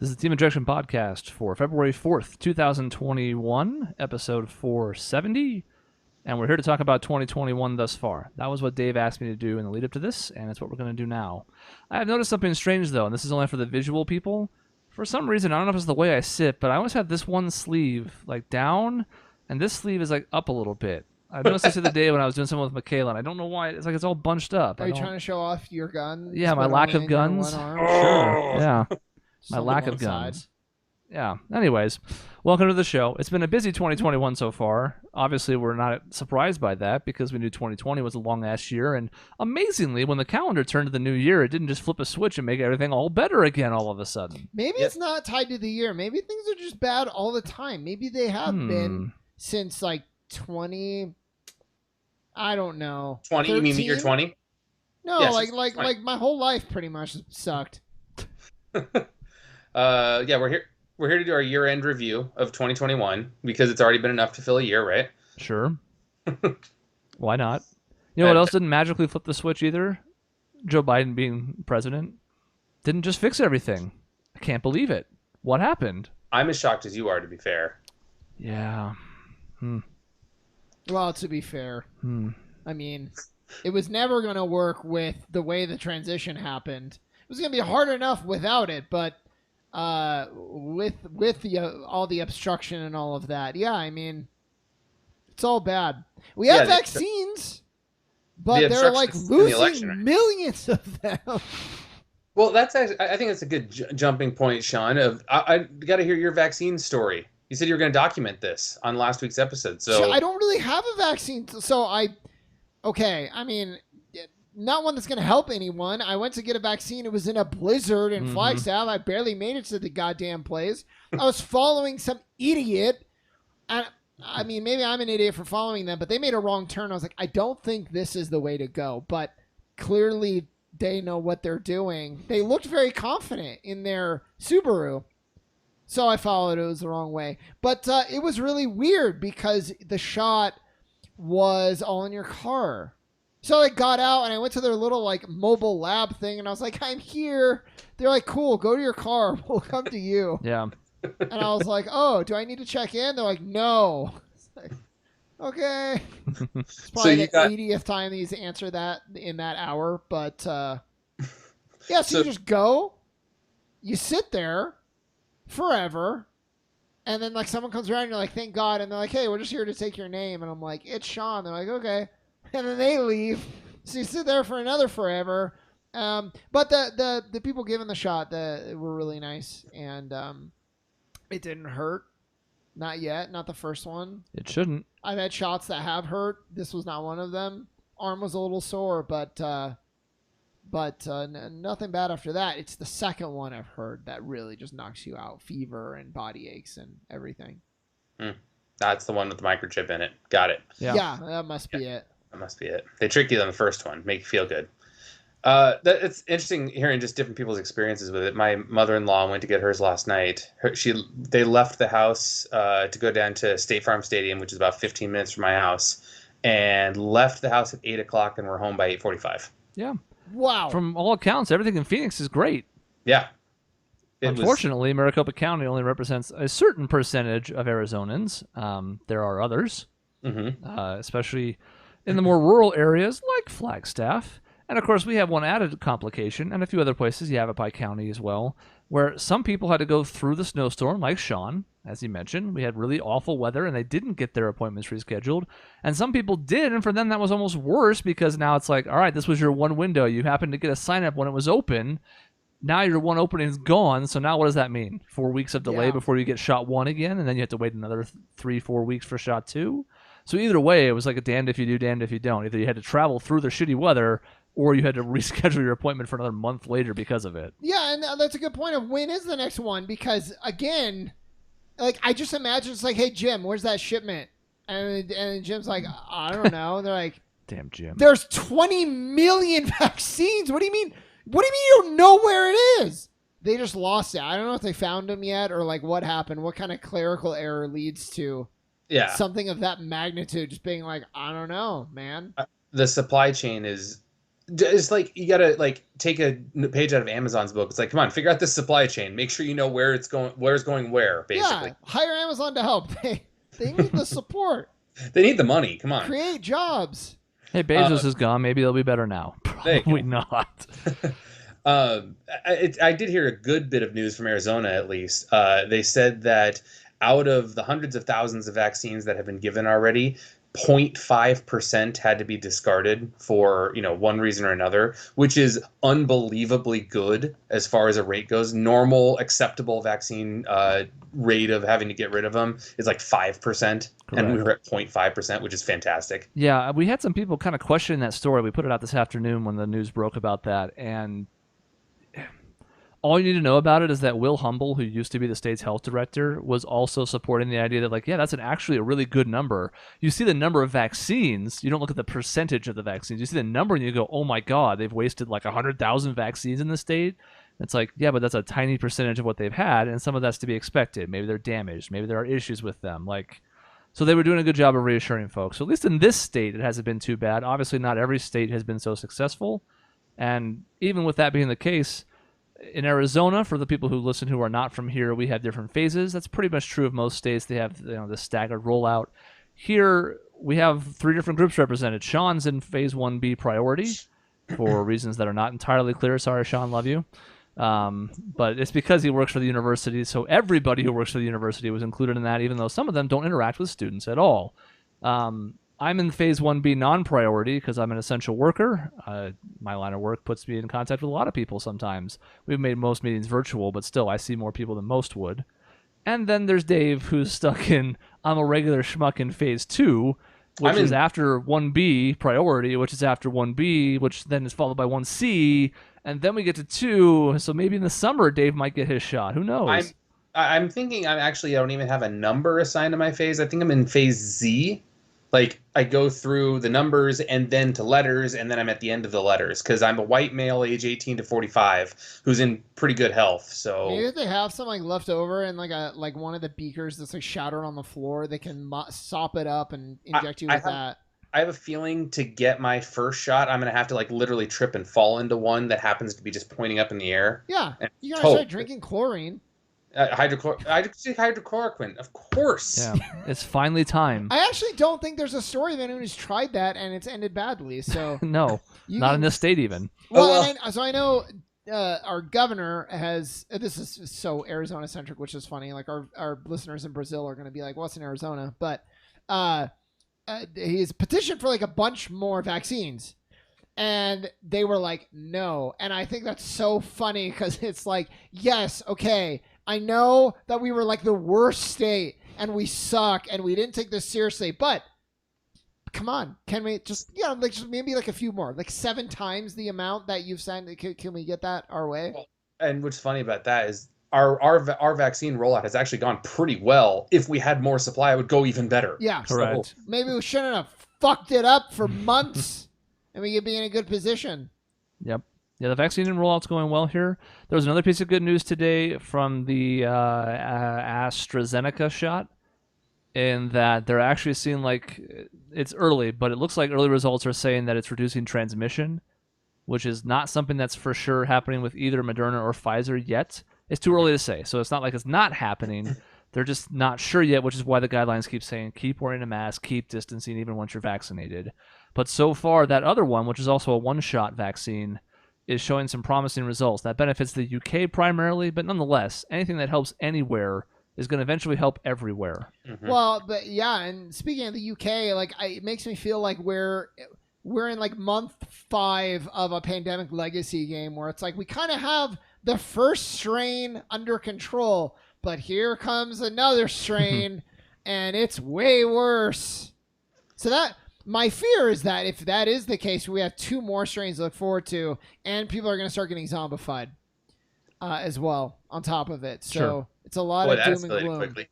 This is the Team Objection podcast for February 4th, 2021, episode 470. And we're here to talk about 2021 thus far. That was what Dave asked me to do in the lead up to this, and it's what we're going to do now. I have noticed something strange, though, and this is only for the visual people. For some reason, I don't know if it's the way I sit, but I always have this one sleeve like down, and this sleeve is like up a little bit. I noticed this the other day when I was doing something with Michaela, and I don't know why. It's like it's all bunched up. Are you trying to show off your gun? Yeah, my lack of guns. Sure, yeah. My lack of guns. Yeah. Anyways, welcome to the show. It's been a busy 2021 so far. Obviously, we're not surprised by that because we knew 2020 was a long-ass year. And amazingly, when the calendar turned to the new year, it didn't just flip a switch and make everything all better again all of a sudden. Maybe it's not tied to the year. Maybe things are just bad all the time. Maybe they have been since like 20... I don't know. 20? 13? You mean the year 20? No, yes, like my whole life pretty much sucked. Yeah, we're here to do our year-end review of 2021 because it's already been enough to fill a year, right? Sure. Why not? You know what else didn't magically flip the switch either? Joe Biden being president didn't just fix everything. I can't believe it. What happened? I'm as shocked as you are, to be fair. Yeah. Well, to be fair, I mean, it was never going to work with the way the transition happened. It was going to be hard enough without it, but with the all the obstruction and all of that, yeah, I mean, it's all bad. We have vaccines, but they're like losing millions of them. Well, that's actually, I think that's a good jumping point, Shaun. I got to hear your vaccine story. You said you were going to document this on last week's episode. So I don't really have a vaccine. So I mean, not one that's going to help anyone. I went to get a vaccine. It was in a blizzard in Flagstaff. I barely made it to the goddamn place. I was following some idiot. And I mean, maybe I'm an idiot for following them, but they made a wrong turn. I was like, I don't think this is the way to go. But clearly they know what they're doing. They looked very confident in their Subaru. So I followed it. It was the wrong way. But it was really weird because the shot was all in your car. So I got out and I went to their little like mobile lab thing and I was like, I'm here. They're like, cool, go to your car. We'll come to you. Yeah. And I was like, oh, do I need to check in? They're like, no. It's like, okay. It's probably the 80th time he's answered that in that hour. But yeah, so you just go. You sit there forever, and then like someone comes around and you're like, thank God, and they're like, hey, we're just here to take your name, and I'm like, it's Shaun. They're like, okay, and then they leave, so you sit there for another forever. But the people giving the shot were really nice, and it didn't hurt, not yet, not the first one. It shouldn't. I've had shots that have hurt. This was not one of them. Arm was a little sore, but nothing bad after that. It's the second one I've heard that really just knocks you out. Fever and body aches and everything. That's the one with the microchip in it. Got it. Yeah, that must be it. That must be it. They trick you on the first one, make you feel good. It's interesting hearing just different people's experiences with it. My mother-in-law went to get hers last night. They left the house to go down to State Farm Stadium, which is about 15 minutes from my house, and left the house at 8 o'clock and were home by 8:45. Yeah. Wow. From all accounts, everything in Phoenix is great. Yeah. Unfortunately, Maricopa County only represents a certain percentage of Arizonans. There are others, especially in the more rural areas like Flagstaff. And, of course, we have one added complication, and a few other places, Yavapai County as well, where some people had to go through the snowstorm, like Shaun, as he mentioned. We had really awful weather, and they didn't get their appointments rescheduled. And some people did, and for them that was almost worse because now it's like, all right, this was your one window. You happened to get a sign-up when it was open. Now your one opening is gone, so now what does that mean? 4 weeks of delay before you get shot one again, and then you have to wait another 3-4 weeks for shot two? So either way, it was like a damned if you do, damned if you don't. Either you had to travel through the shitty weather, or you had to reschedule your appointment for another month later because of it. Yeah, and that's a good point of when is the next one? Because, again, like, I just imagine it's like, hey, Jim, where's that shipment? And Jim's like, I don't know. They're like, damn, Jim. There's 20 million vaccines. What do you mean? What do you mean you don't know where it is? They just lost it. I don't know if they found them yet or, like, what happened. What kind of clerical error leads to something of that magnitude just being like, I don't know, man. The supply chain is It's like you gotta like take a page out of Amazon's book. It's like, come on, figure out this supply chain. Make sure you know where it's going, where's going where. Basically, Yeah, hire Amazon to help. They need the support. they need the money. Come on, create jobs. Hey, Bezos is gone. Maybe they'll be better now. Probably not. I did hear a good bit of news from Arizona, at least. They said that out of the hundreds of thousands of vaccines that have been given already, 0.5% had to be discarded for, one reason or another, which is unbelievably good as far as a rate goes. Normal, acceptable vaccine rate of having to get rid of them is like 5%. Correct. And we were at 0.5%, which is fantastic. Yeah, we had some people kind of questioning that story. We put it out this afternoon when the news broke about that, and all you need to know about it is that Will Humble, who used to be the state's health director, was also supporting the idea that, like, yeah, that's actually a really good number. You see the number of vaccines. You don't look at the percentage of the vaccines. You see the number and you go, oh, my God, they've wasted like 100,000 vaccines in the state. It's like, yeah, but that's a tiny percentage of what they've had, and some of that's to be expected. Maybe they're damaged. Maybe there are issues with them. So they were doing a good job of reassuring folks. So at least in this state, it hasn't been too bad. Obviously, not every state has been so successful. And even with that being the case, in Arizona, for the people who listen who are not from here, we have different phases. That's pretty much true of most states. They have the staggered rollout. Here, we have 3 different groups represented. Shaun's in phase 1B priority for reasons that are not entirely clear. Sorry, Shaun, love you. But it's because he works for the university, so everybody who works for the university was included in that, even though some of them don't interact with students at all. I'm in phase 1B non-priority because I'm an essential worker. My line of work puts me in contact with a lot of people sometimes. We've made most meetings virtual, but still I see more people than most would. And then there's Dave, who's stuck in I'm a regular schmuck in phase 2, which is after 1B priority, which is after 1B, which then is followed by 1C, and then we get to 2. So maybe in the summer Dave might get his shot. Who knows? I'm thinking I don't even have a number assigned to my phase. I think I'm in phase Z. Like, I go through the numbers and then to letters, and then I'm at the end of the letters because I'm a white male, age 18 to 45, who's in pretty good health. So maybe if they have some left over in like one of the beakers that's shattered on the floor, they can sop it up and inject you with that. I have a feeling to get my first shot, I'm gonna have to literally trip and fall into one that happens to be just pointing up in the air. Yeah, you gotta start drinking chlorine. Hydrochloroquine, of course. Yeah, it's finally time. I actually don't think there's a story of anyone who's tried that and it's ended badly. So no, not in this state even. Well, so I know our governor has. This is so Arizona centric, which is funny. Like our listeners in Brazil are going to be like, "What's in Arizona?" But he's petitioned for a bunch more vaccines. And they were like, no. And I think that's so funny because it's like, yes, okay, I know that we were the worst state and we suck and we didn't take this seriously, but come on, can we just maybe a few more, 7 times the amount that you've sent? Can we get that our way? And what's funny about that is our vaccine rollout has actually gone pretty well. If we had more supply, it would go even better. Yeah, correct. So maybe we shouldn't have fucked it up for months. And we could be in a good position. Yep. Yeah, the vaccine rollout's going well here. There was another piece of good news today from the AstraZeneca shot, in that they're actually seeing it's early, but it looks like early results are saying that it's reducing transmission, which is not something that's for sure happening with either Moderna or Pfizer yet. It's too early to say. So it's not like it's not happening. They're just not sure yet, which is why the guidelines keep saying keep wearing a mask, keep distancing even once you're vaccinated. But so far, that other one, which is also a one-shot vaccine, is showing some promising results. That benefits the UK primarily, but nonetheless, anything that helps anywhere is going to eventually help everywhere. Mm-hmm. Well, but yeah, and speaking of the UK, it makes me feel like we're in month 5 of a pandemic legacy game where it's we kind of have the first strain under control, but here comes another strain, and it's way worse. So that... my fear is that if that is the case, we have 2 more strains to look forward to, and people are going to start getting zombified as well on top of it. So sure. It's a lot of doom and gloom. Quickly.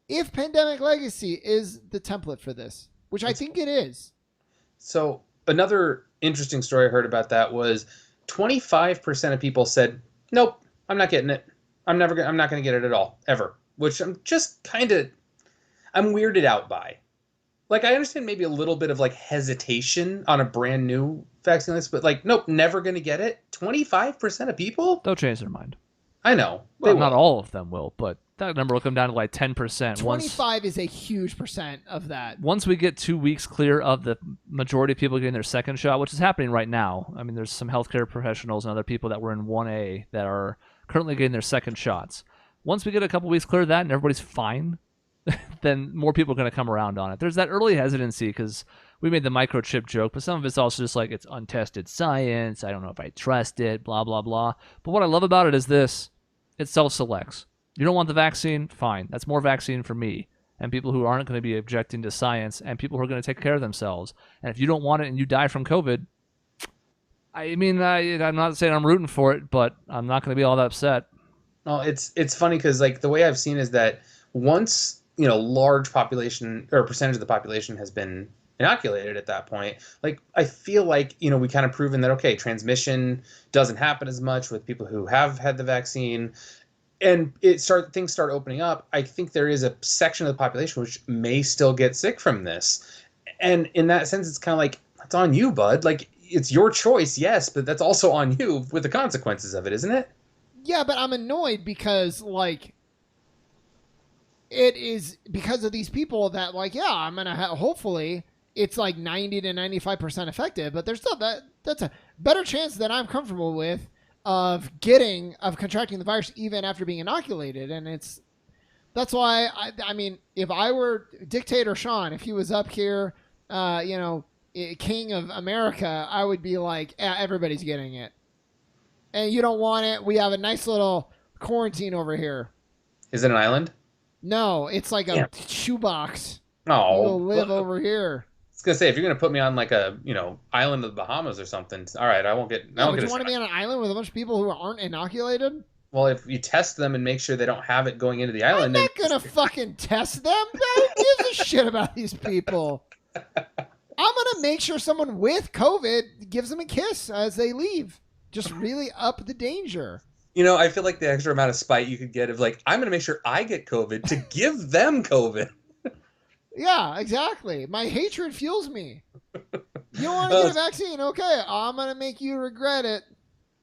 If Pandemic Legacy is the template for this, which I think it is. So another interesting story I heard about that was 25% of people said, "Nope, I'm not getting it. I'm not going to get it at all, ever." Which I'm just I'm weirded out by. Like, I understand maybe a little bit of, like, hesitation on a brand new vaccine list, but, like, nope, never going to get it. 25% of people? They'll change their mind. I know. Well, not all of them will, but that number will come down to like 10%. 25 is a huge percent of that. Once we get 2 weeks clear of the majority of people getting their second shot, which is happening right now. I mean, there's some healthcare professionals and other people that were in 1A that are currently getting their second shots. Once we get a couple weeks clear of that and everybody's fine, then more people are going to come around on it. There's that early hesitancy because we made the microchip joke, but some of it's also just like it's untested science. I don't know if I trust it, blah, blah, blah. But what I love about it is this. It self-selects. You don't want the vaccine? Fine. That's more vaccine for me and people who aren't going to be objecting to science and people who are going to take care of themselves. And if you don't want it and you die from COVID, I mean, I'm not saying I'm rooting for it, but I'm not going to be all that upset. No, it's funny because, like, the way I've seen is that once, large population or percentage of the population has been inoculated at that point, like, I feel like, we kind of proven that, okay, transmission doesn't happen as much with people who have had the vaccine, and things start opening up. I think there is a section of the population which may still get sick from this. And in that sense, it's kind of like, it's on you, bud. Like, it's your choice, yes, but that's also on you with the consequences of it, isn't it? Yeah, but I'm annoyed because, like, it is because of these people that, like, yeah, I'm going to hopefully it's like 90 to 95% effective, but there's still that's a better chance that I'm comfortable with of contracting the virus even after being inoculated. And that's why I mean, if I were Dictator Shaun, if he was up here, King of America, I would be like, everybody's getting it. And you don't want it. We have a nice little quarantine over here. Is it an island? No, it's like a shoebox. Oh, you'll live over here. I was gonna say, if you're gonna put me on like a island of the Bahamas or something, all right, I won't get. Yeah, but you want to be on an island with a bunch of people who aren't inoculated? Well, if you test them and make sure they don't have it going into the island, I'm not gonna fucking test them. Who gives a shit about these people? I'm gonna make sure someone with COVID gives them a kiss as they leave. Just really up the danger. I feel like the extra amount of spite you could get of like, I'm going to make sure I get COVID to give them COVID. Yeah, exactly. My hatred fuels me. You don't want to get a vaccine? Okay, I'm going to make you regret it.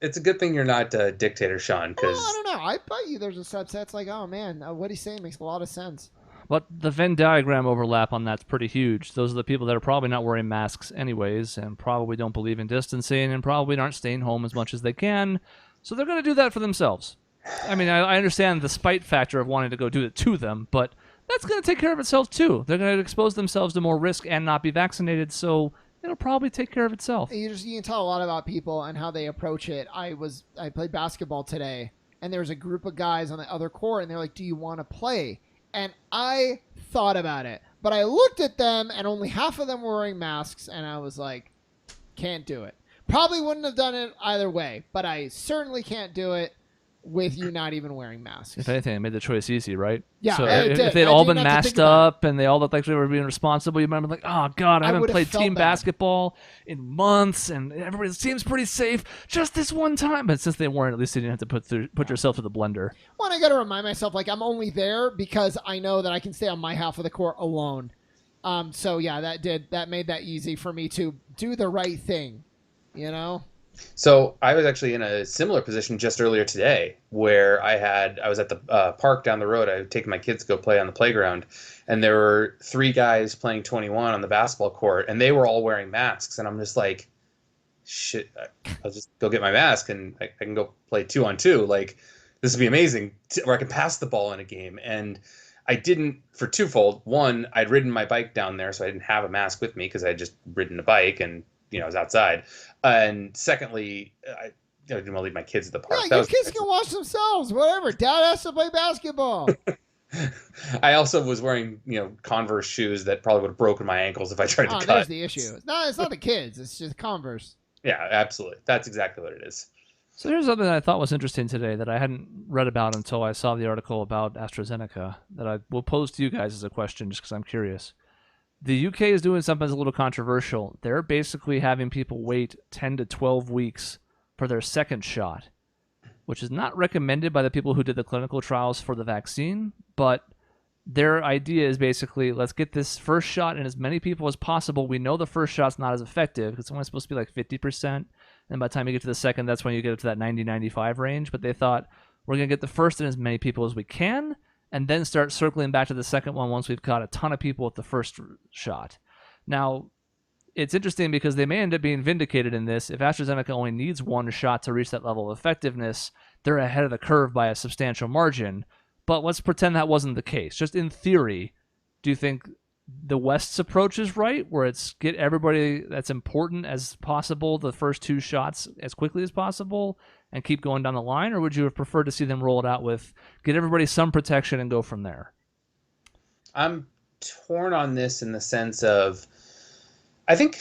It's a good thing you're not Dictator Shaun. Well, I don't know. I bet you there's a subset. It's like, oh, man, what he's saying makes a lot of sense. But the Venn diagram overlap on that's pretty huge. Those are the people that are probably not wearing masks anyways and probably don't believe in distancing and probably aren't staying home as much as they can. So they're going to do that for themselves. I mean, I understand the spite factor of wanting to go do it to them, but that's going to take care of itself too. They're going to expose themselves to more risk and not be vaccinated, so it'll probably take care of itself. You can tell a lot about people and how they approach it. I played basketball today, and there was a group of guys on the other court, and they're like, do you want to play? And I thought about it, but I looked at them, and only half of them were wearing masks, and I was like, can't do it. Probably wouldn't have done it either way, but I certainly can't do it with you not even wearing masks. If anything, it made the choice easy, right? Yeah, so if they'd all been masked up and they all looked like they were being responsible, you might be like, oh, God, I haven't played team basketball in months, and everybody seems pretty safe just this one time. But since they weren't, at least you didn't have to put yourself through the blender. Well, I got to remind myself, like, I'm only there because I know that I can stay on my half of the court alone. So, yeah, that made that easy for me to do the right thing. So I was actually in a similar position just earlier today where I was at the park down the road. I had taken my kids to go play on the playground, and there were 3 guys playing 21 on the basketball court, and they were all wearing masks. And I'm just like, shit, I'll just go get my mask and I can go play 2-on-2. Like, this would be amazing where I can pass the ball in a game. And I didn't, for twofold. One, I'd ridden my bike down there, so I didn't have a mask with me because I had just ridden a bike and I was outside. And secondly, I didn't want to leave my kids at the park. Yeah, your kids can watch themselves. Whatever. Dad has to play basketball. I also was wearing, Converse shoes that probably would have broken my ankles if I tried to cut. That's the issue. It's not the kids. It's just Converse. Yeah, absolutely. That's exactly what it is. So here's something that I thought was interesting today that I hadn't read about until I saw the article about AstraZeneca that I will pose to you guys as a question just because I'm curious. The UK is doing something that's a little controversial. They're basically having people wait 10 to 12 weeks for their second shot, which is not recommended by the people who did the clinical trials for the vaccine, but their idea is basically, let's get this first shot in as many people as possible. We know the first shot's not as effective because it's only supposed to be like 50%. And by the time you get to the second, that's when you get up to that 90-95 range. But they thought, we're going to get the first in as many people as we can, and then start circling back to the second one once we've got a ton of people with the first shot. Now, it's interesting because they may end up being vindicated in this. If AstraZeneca only needs one shot to reach that level of effectiveness, they're ahead of the curve by a substantial margin. But let's pretend that wasn't the case. Just in theory, do you think the West's approach is right, where it's get everybody that's important as possible the first two shots as quickly as possible and keep going down the line? Or would you have preferred to see them roll it out with get everybody some protection and go from there? I'm torn on this in the sense of I think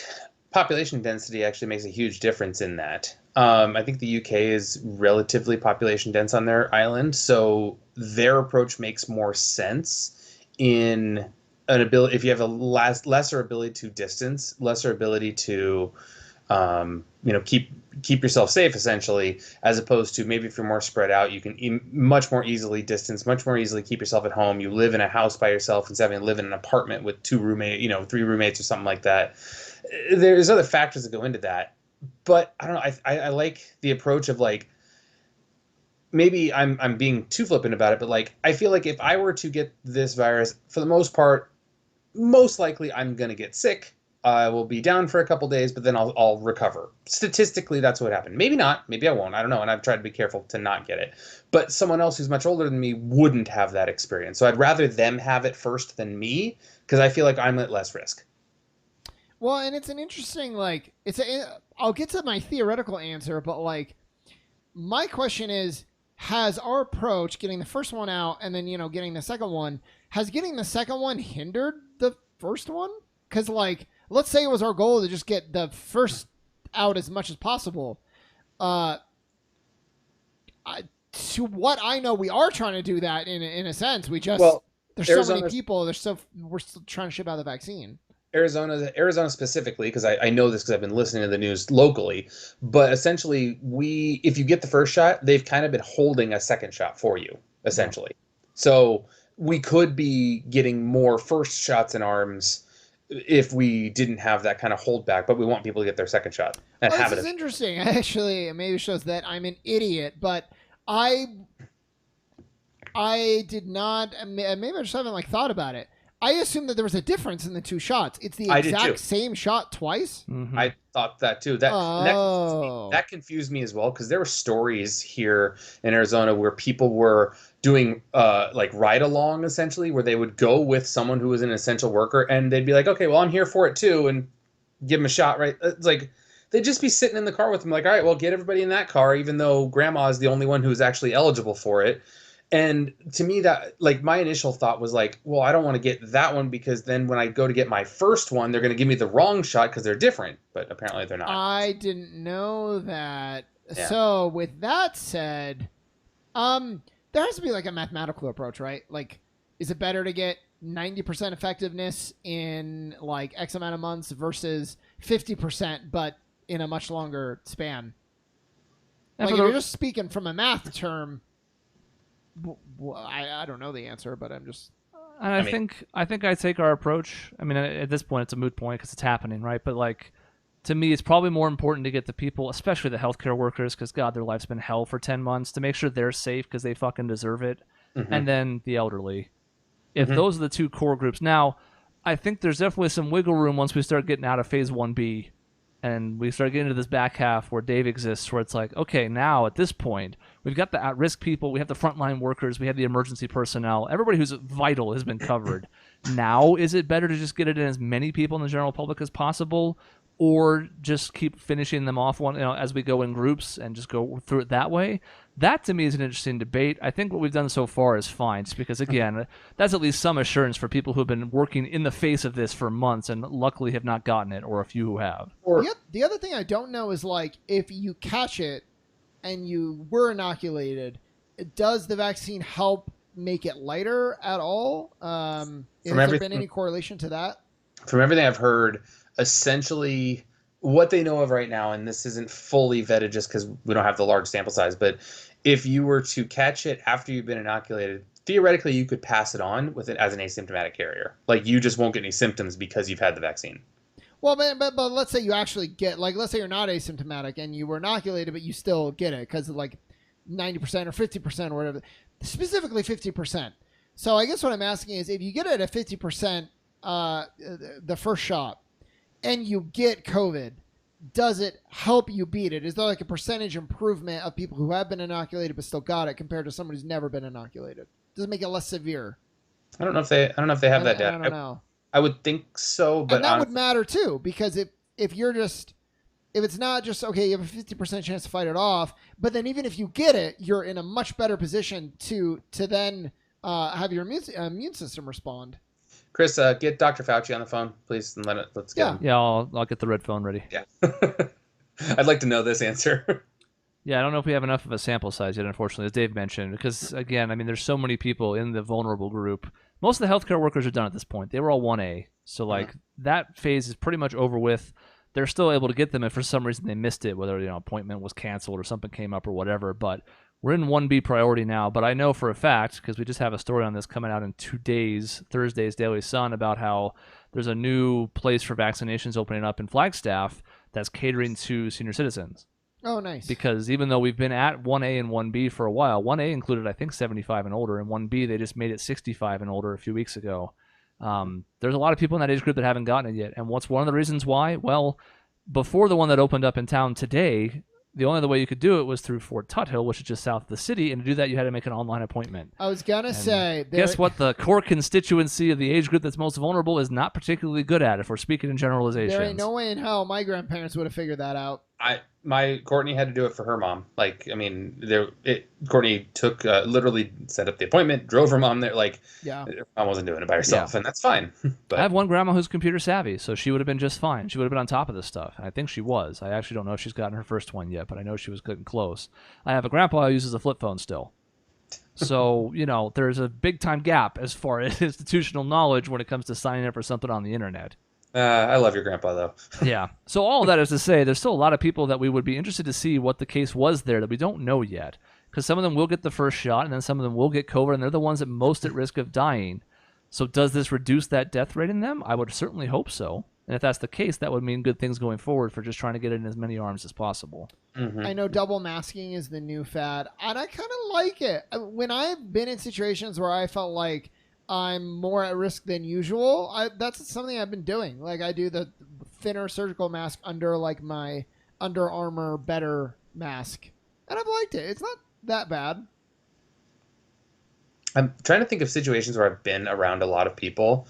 population density actually makes a huge difference in that. I think the UK is relatively population dense on their island, so their approach makes more sense in an ability. If you have a lesser ability to distance, lesser ability to, keep yourself safe, essentially, as opposed to maybe if you're more spread out, you can much more easily distance, much more easily keep yourself at home. You live in a house by yourself instead of having to live in an apartment with three roommates or something like that. There's other factors that go into that. But I don't know. I like the approach of like, maybe I'm being too flippant about it, but like I feel like if I were to get this virus, for the most part, most likely I'm gonna get sick. I will be down for a couple days, but then I'll recover. Statistically, that's what happened. Maybe not. Maybe I won't. I don't know. And I've tried to be careful to not get it. But someone else who's much older than me wouldn't have that experience. So I'd rather them have it first than me because I feel like I'm at less risk. Well, and it's an interesting, like, I'll get to my theoretical answer, but, like, my question is, has our approach, getting the first one out and then, getting the second one, has getting the second one hindered the first one? Because, like, let's say it was our goal to just get the first out as much as possible. To what I know, we are trying to do that in a sense. We just, there's so many people, we're still trying to ship out the vaccine. Arizona specifically, because I know this because I've been listening to the news locally, but essentially if you get the first shot, they've kind of been holding a second shot for you, essentially. Yeah. So we could be getting more first shots in arms if we didn't have that kind of holdback, but we want people to get their second shot. And this is interesting. Actually, it maybe shows that I'm an idiot, but I did not, maybe I just haven't thought about it. I assumed that there was a difference in the two shots. It's the exact same shot twice? Mm-hmm. I thought that too. That confused me as well, because there were stories here in Arizona where people were doing ride-along, essentially, where they would go with someone who was an essential worker, and they'd be like, okay, well, I'm here for it too, and give them a shot, right? It's like, they'd just be sitting in the car with them, like, all right, well, get everybody in that car, even though grandma is the only one who's actually eligible for it. And to me, that, like, my initial thought was like, well, I don't want to get that one because then when I go to get my first one, they're going to give me the wrong shot because they're different. But apparently they're not. I didn't know that. Yeah. So with that said, there has to be like a mathematical approach, right? Like, is it better to get 90% effectiveness in like X amount of months versus 50%, but in a much longer span? Like, if you're just speaking from a math term, I don't know the answer, but I'm just. And I think I take our approach. I mean, at this point, it's a moot point because it's happening, right? But like, to me, it's probably more important to get the people, especially the healthcare workers, because God, their life's been hell for 10 months, to make sure they're safe because they fucking deserve it, and then the elderly. If those are the two core groups, now I think there's definitely some wiggle room once we start getting out of phase 1B. And we start getting into this back half where Dave exists, where it's like, okay, now at this point, we've got the at-risk people, we have the frontline workers, we have the emergency personnel, everybody who's vital has been covered. Now, is it better to just get it in as many people in the general public as possible, or just keep finishing them off as we go in groups and just go through it that way? That, to me, is an interesting debate. I think what we've done so far is fine, just because, again, that's at least some assurance for people who have been working in the face of this for months and luckily have not gotten it, or a few who have. The other thing I don't know is, like, if you catch it and you were inoculated, does the vaccine help make it lighter at all? Has there been any correlation to that? From everything I've heard, essentially what they know of right now, and this isn't fully vetted just because we don't have the large sample size, but if you were to catch it after you've been inoculated, theoretically you could pass it on with it as an asymptomatic carrier. Like you just won't get any symptoms because you've had the vaccine. Well, but let's say you actually get, like, let's say you're not asymptomatic and you were inoculated, but you still get it because of like 90% or 50% or whatever, specifically 50%. So I guess what I'm asking is, if you get it at 50%, the first shot, and you get COVID, does it help you beat it? Is there like a percentage improvement of people who have been inoculated but still got it compared to someone who's never been inoculated? Does it make it less severe? I don't know if they have that data. I don't know. I would think so, but and that would matter too, because if it's not just, okay, you have a 50% chance to fight it off, but then even if you get it, you're in a much better position to then have your immune system respond. Chris, get Dr. Fauci on the phone, please, and let's get him. Yeah, I'll get the red phone ready. Yeah. I'd like to know this answer. Yeah, I don't know if we have enough of a sample size yet, unfortunately, as Dave mentioned, because, again, I mean, there's so many people in the vulnerable group. Most of the healthcare workers are done at this point. They were all 1A. So, like, that phase is pretty much over with. They're still able to get them if for some reason they missed it, whether, appointment was canceled or something came up or whatever. But we're in 1B priority now. But I know for a fact, because we just have a story on this coming out in 2 days, Thursday's Daily Sun, about how there's a new place for vaccinations opening up in Flagstaff that's catering to senior citizens. Oh, nice. Because even though we've been at 1A and 1B for a while, 1A included, I think, 75 and older, and 1B, they just made it 65 and older a few weeks ago. There's a lot of people in that age group that haven't gotten it yet. And what's one of the reasons why? Well, before the one that opened up in town today, the only other way you could do it was through Fort Tuthill, which is just south of the city, and to do that, you had to make an online appointment. I was going to say... Guess what? The core constituency of the age group that's most vulnerable is not particularly good at, if we're speaking in generalizations. There ain't no way in hell my grandparents would have figured that out. Courtney had to do it for her mom. Like, I mean, Courtney took literally set up the appointment, drove her mom there. Like, her mom wasn't doing it by herself, and that's fine. But I have one grandma who's computer savvy, so she would have been just fine. She would have been on top of this stuff, and I think she was. I actually don't know if she's gotten her first one yet, but I know she was getting close. I have a grandpa who uses a flip phone still. So, there's a big time gap as far as institutional knowledge when it comes to signing up for something on the internet. I love your grandpa, though. Yeah. So all of that is to say, there's still a lot of people that we would be interested to see what the case was there that we don't know yet. Because some of them will get the first shot, and then some of them will get COVID, and they're the ones at most at risk of dying. So does this reduce that death rate in them? I would certainly hope so. And if that's the case, that would mean good things going forward for just trying to get it in as many arms as possible. Mm-hmm. I know double masking is the new fad, and I kind of like it. When I've been in situations where I felt like I'm more at risk than usual, that's something I've been doing. Like, I do the thinner surgical mask under, like, my Under Armour Better mask, and I've liked it. It's not that bad. I'm trying to think of situations where I've been around a lot of people,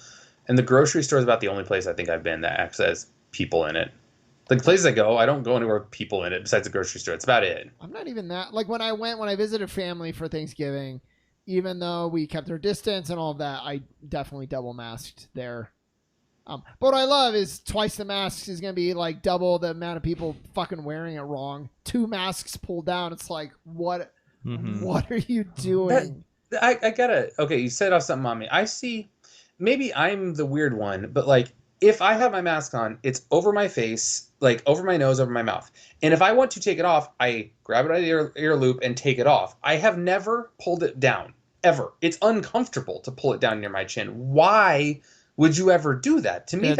and the grocery store is about the only place I think I've been that actually has people in it. Like, places I go, I don't go anywhere with people in it besides the grocery store. It's about it. I'm not even that. Like, when I visited family for Thanksgiving, even though we kept our distance and all of that, I definitely double masked there. But what I love is twice the masks is going to be like double the amount of people fucking wearing it wrong. 2 masks pulled down. It's like, what are you doing? I gotta, okay, you set off something on me. I see, maybe I'm the weird one, but like, if I have my mask on, it's over my face, like over my nose, over my mouth. And if I want to take it off, I grab it out of the ear loop and take it off. I have never pulled it down, ever. It's uncomfortable to pull it down near my chin. Why would you ever do that? To me,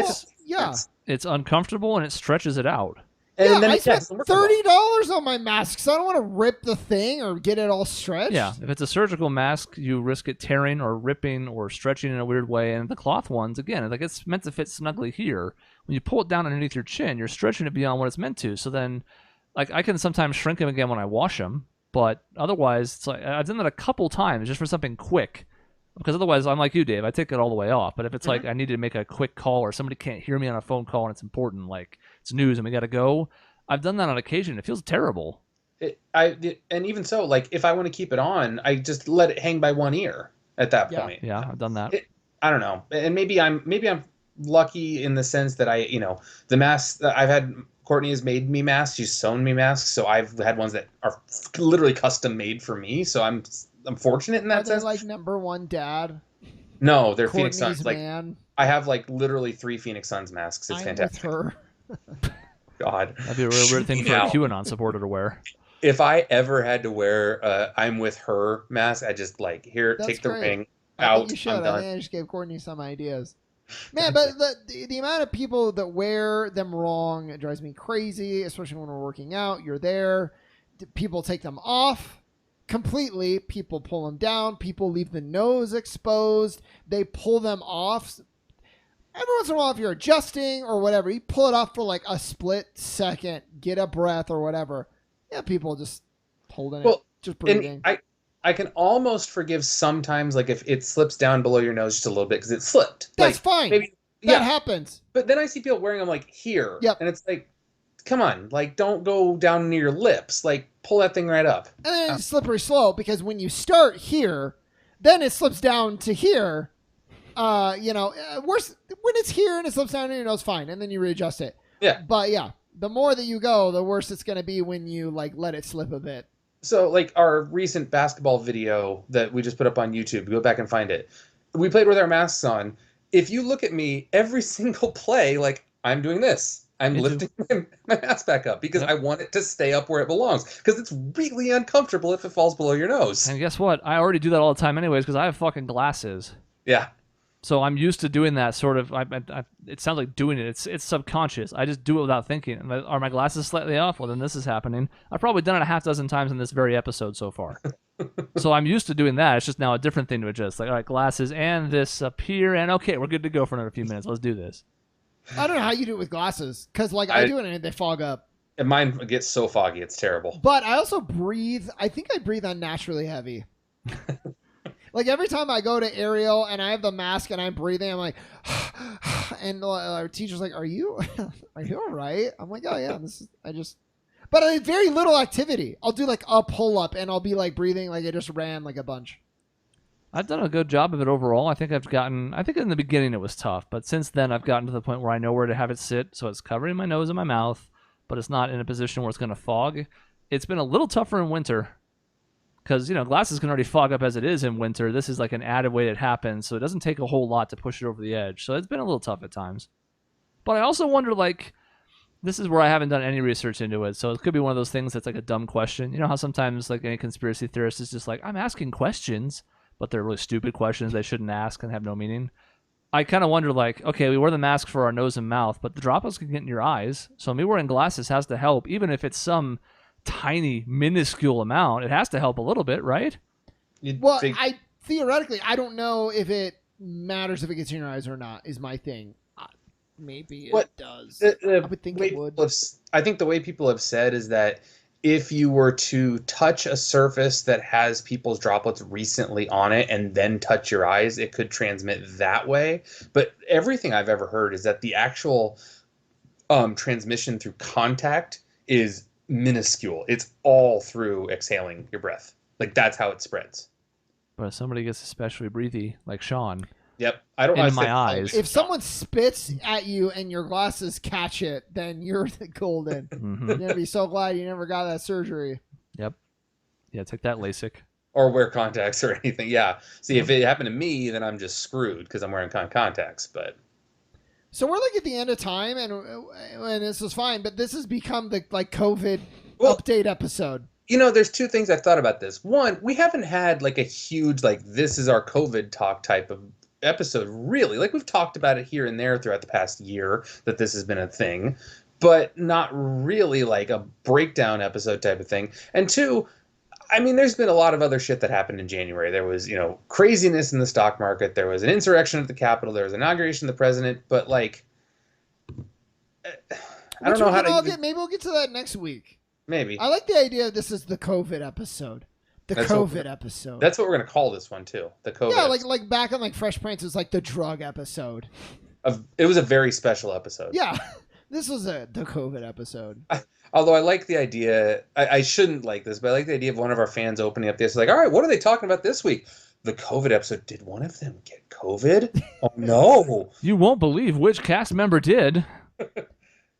it's uncomfortable and it stretches it out. And then I spent $30 on my mask, so I don't want to rip the thing or get it all stretched. Yeah, if it's a surgical mask, you risk it tearing or ripping or stretching in a weird way. And the cloth ones, again, like, it's meant to fit snugly here. When you pull it down underneath your chin, you're stretching it beyond what it's meant to. So then, like, I can sometimes shrink them again when I wash them, but otherwise, it's like I've done that a couple times just for something quick. Because otherwise, I'm like you, Dave. I take it all the way off. But if it's like I need to make a quick call or somebody can't hear me on a phone call and it's important, like it's news and we got to go, I've done that on occasion. It feels terrible. And even so, like, if I want to keep it on, I just let it hang by one ear at that point. Yeah, I've done that. I don't know. And maybe I'm lucky in the sense that the masks that I've had, Courtney has made me masks. She's sewn me masks. So I've had ones that are literally custom made for me. So I'm fortunate in that sense. Like number one dad? No, they're Courtney's Phoenix Suns. Like, man. I have like literally 3 Phoenix Suns masks. It's fantastic. With her. God, That'd be a real weird thing for a QAnon supporter to wear. If I ever had to wear I'm with her mask, I just like, here, That's take the great. ring I think out. you should. I'm I done. think I just gave Courtney some ideas. Man, but the amount of people that wear them wrong, it drives me crazy, especially when we're working out. You're there. People take them off completely. People pull them down. People leave the nose exposed. They pull them off. Every once in a while, if you're adjusting or whatever, you pull it off for like a split second, get a breath or whatever. Yeah, people just holding it, just breathing. I can almost forgive sometimes, like if it slips down below your nose just a little bit because it slipped. That's like, fine. Maybe, that happens. But then I see people wearing them like here. Yep. And it's like, come on, like don't go down near your lips. Like pull that thing right up. And then it's slippery slope because when you start here, then it slips down to here. Worse when it's here and it slips down to your nose, fine, and then you readjust it. Yeah. But yeah, the more that you go, the worse it's going to be when you like let it slip a bit. So like our recent basketball video that we just put up on YouTube, go back and find it. We played with our masks on. If you look at me, every single play, like I'm doing this. I'm lifting my mask back up because I want it to stay up where it belongs. Because it's really uncomfortable if it falls below your nose. And guess what? I already do that all the time anyways because I have fucking glasses. Yeah. So I'm used to doing that sort of. It sounds like doing it. It's subconscious. I just do it without thinking. Are my glasses slightly off? Well, then this is happening. I've probably done it a half dozen times in this very episode so far. So I'm used to doing that. It's just now a different thing to adjust. Like, all right, glasses and this up here, and okay, we're good to go for another few minutes. Let's do this. I don't know how you do it with glasses because like I do it and they fog up. And mine gets so foggy, it's terrible. But I also breathe. I think I breathe unnaturally heavy. Like every time I go to aerial and I have the mask and I'm breathing, I'm like, and our teacher's like, "Are you all right?" I'm like, "Oh yeah, But I very little activity. I'll do like a pull up and I'll be like breathing like I just ran like a bunch. I've done a good job of it overall. I think in the beginning it was tough, but since then I've gotten to the point where I know where to have it sit, so it's covering my nose and my mouth, but it's not in a position where it's going to fog. It's been a little tougher in winter. Because, glasses can already fog up as it is in winter. This is like an added way that happens, so it doesn't take a whole lot to push it over the edge. So it's been a little tough at times. But I also wonder, like, this is where I haven't done any research into it, so it could be one of those things that's like a dumb question. You know how sometimes, like, any conspiracy theorist is just like, I'm asking questions, but they're really stupid questions they shouldn't ask and have no meaning. I kind of wonder, like, okay, we wear the mask for our nose and mouth, but the droplets can get in your eyes, so me wearing glasses has to help, even if it's some tiny minuscule amount. It has to help a little bit, right? Theoretically I don't know if it matters if it gets in your eyes or not is my thing. Maybe it does. I would think it would. I think the way people have said is that if you were to touch a surface that has people's droplets recently on it and then touch your eyes, it could transmit that way. But everything I've ever heard is that the actual transmission through contact is minuscule. It's all through exhaling your breath. Like that's how it spreads. But if somebody gets especially breathy, like Shaun. Yep. In my eyes. If someone spits at you and your glasses catch it, then you're the golden. Mm-hmm. You're gonna be so glad you never got that surgery. Yep. Yeah, take that, LASIK. Or wear contacts or anything. Yeah. See, if it happened to me, then I'm just screwed because I'm wearing contacts. But so we're like at the end of time, and this is fine, but this has become the like COVID update episode. There's two things I've thought about this. One, we haven't had like a huge like this is our COVID talk type of episode, really. Like we've talked about it here and there throughout the past year that this has been a thing, but not really like a breakdown episode type of thing. And two, I mean, there's been a lot of other shit that happened in January. There was, craziness in the stock market. There was an insurrection at the Capitol. There was inauguration of the president. But, like, I don't know how to... Maybe we'll get to that next week. Maybe. I like the idea of this is the COVID episode. COVID episode. That's what we're going to call this one, too. The COVID episode. like back on, like, Fresh Prince, it was like the drug episode. It was a very special episode. Yeah. This was the COVID episode. Although I like the idea, I shouldn't like this, but I like the idea of one of our fans opening up this, like, all right, what are they talking about this week? The COVID episode. Did one of them get COVID? Oh, no. You won't believe which cast member did.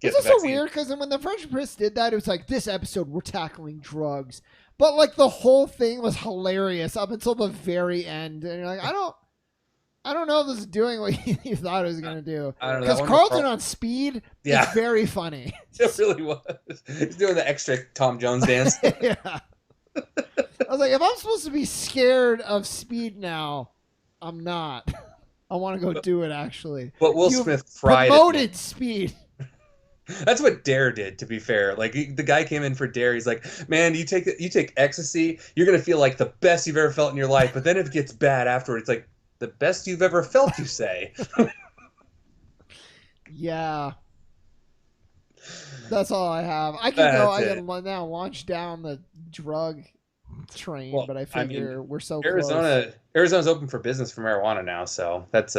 It's also weird because when the Fresh Prince did that, it was like, this episode, we're tackling drugs. But, like, the whole thing was hilarious up until the very end. And you're like, I I don't know if this is doing what you thought it was going to do. I don't know. Because Carlton on speed is very funny. It really was. He's doing the extra Tom Jones dance. Yeah. I was like, if I'm supposed to be scared of speed now, I'm not. I want to go do it, actually. But Will Smith fried promoted speed. That's what Dare did, to be fair. Like, the guy came in for Dare. He's like, man, you take ecstasy, you're going to feel like the best you've ever felt in your life. But then if it gets bad afterward, it's like, the best you've ever felt, you say. Yeah. That's all I have. I can now launch down the drug train, but I figure we're so close. Arizona's open for business for marijuana now, so that's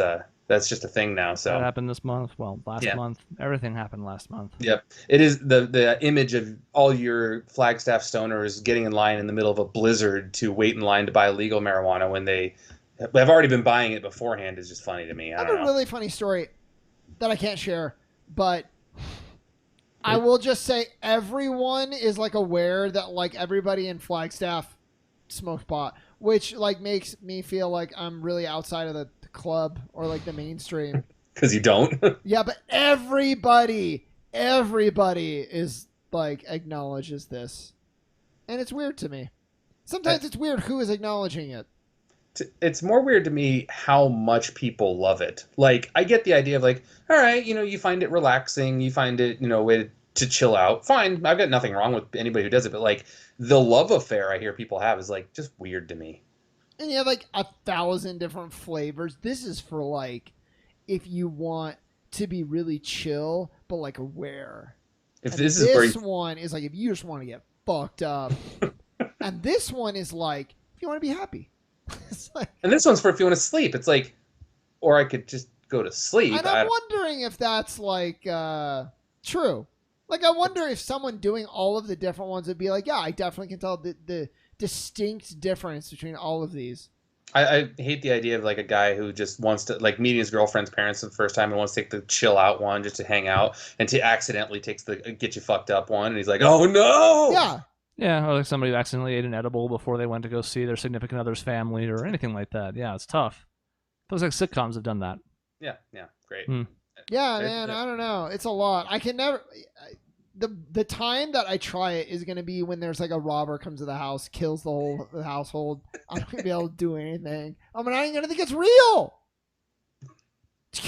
just a thing now. So that happened this month. Well, last month. Everything happened last month. Yep. It is the image of all your Flagstaff stoners getting in line in the middle of a blizzard to wait in line to buy legal marijuana when they have already been buying it beforehand is just funny to me. I have a really funny story that I can't share, but I will just say everyone is like aware that like everybody in Flagstaff smokes pot, which like makes me feel like I'm really outside of the club or like the mainstream. Because you don't. Yeah, but everybody is like acknowledges this, and it's weird to me. Sometimes it's weird who is acknowledging it. It's more weird to me how much people love it. Like, I get the idea of like, all right, you find it relaxing, you find it, a way to chill out. Fine, I've got nothing wrong with anybody who does it, but like the love affair I hear people have is like just weird to me. And you have like 1,000 different flavors. This is for like if you want to be really chill, but like aware. This one is like if you just want to get fucked up, and this one is like if you want to be happy. And this one's for if you want to sleep. It's like, or I could just go to sleep. And I'm wondering if that's like true. Like, I wonder if someone doing all of the different ones would be like, yeah, I definitely can tell the distinct difference between all of these. I hate the idea of like a guy who just wants to like meeting his girlfriend's parents for the first time and wants to take the chill out one just to hang out, and to accidentally takes the get you fucked up one, and he's like, oh no. Yeah. Yeah, or like somebody who accidentally ate an edible before they went to go see their significant other's family or anything like that. Yeah, it's tough. Those like sitcoms have done that. Yeah, great. Yeah, man, I don't know. It's a lot. I can never... The time that I try it is going to be when there's like a robber comes to the house, kills the whole household. I'm not going to be able to do anything. I'm not even going to think it's real.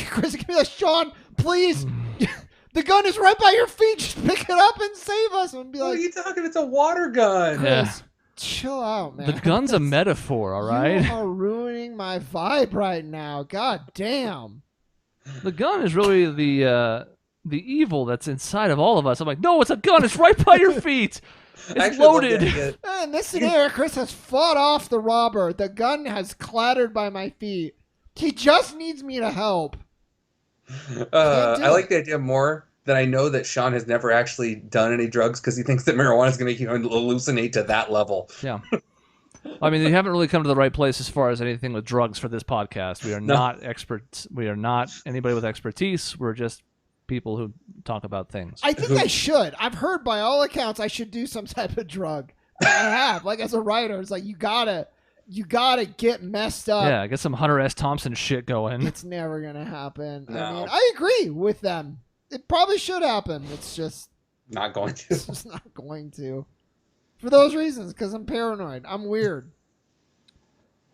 Chris is going to be like, Shaun, please... The gun is right by your feet. Just pick it up and save us. And be like, what are you talking? It's a water gun. Chris, chill out, man. The gun's a metaphor, all right? You are ruining my vibe right now. God damn. The gun is really the evil that's inside of all of us. I'm like, no, it's a gun. It's right by your feet. It's loaded. In this scenario, Chris has fought off the robber. The gun has clattered by my feet. He just needs me to help. I like the idea more that I know that Shaun has never actually done any drugs because he thinks that marijuana is going to make you hallucinate to that level. Yeah. I mean, you haven't really come to the right place as far as anything with drugs for this podcast. We are not experts. We are not anybody with expertise. We're just people who talk about things. I think I should. I've heard by all accounts I should do some type of drug. I have. Like, as a writer, it's like, you gotta get messed up. Yeah, get some Hunter S. Thompson shit going. It's never gonna happen. No. I mean, I agree with them. It probably should happen. It's just not going to. It's just not going to. For those reasons, because I'm paranoid. I'm weird.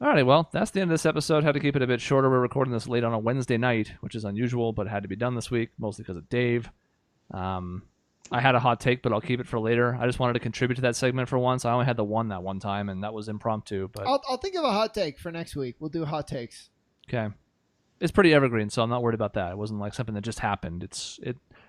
Alrighty, well, that's the end of this episode. Had to keep it a bit shorter. We're recording this late on a Wednesday night, which is unusual, but had to be done this week, mostly because of Dave. I had a hot take, but I'll keep it for later. I just wanted to contribute to that segment for once. I only had the one that one time, and that was impromptu. But I'll think of a hot take for next week. We'll do hot takes. Okay. It's pretty evergreen, so I'm not worried about that. It wasn't like something that just happened.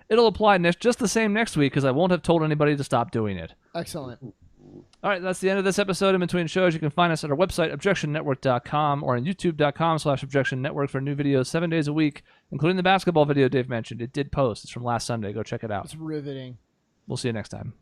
It'll apply just the same next week because I won't have told anybody to stop doing it. Excellent. All right, that's the end of this episode. In between shows, you can find us at our website, objectionnetwork.com, or on youtube.com/objectionnetwork for new videos 7 days a week, including the basketball video Dave mentioned. It did post. It's from last Sunday. Go check it out. It's riveting. We'll see you next time.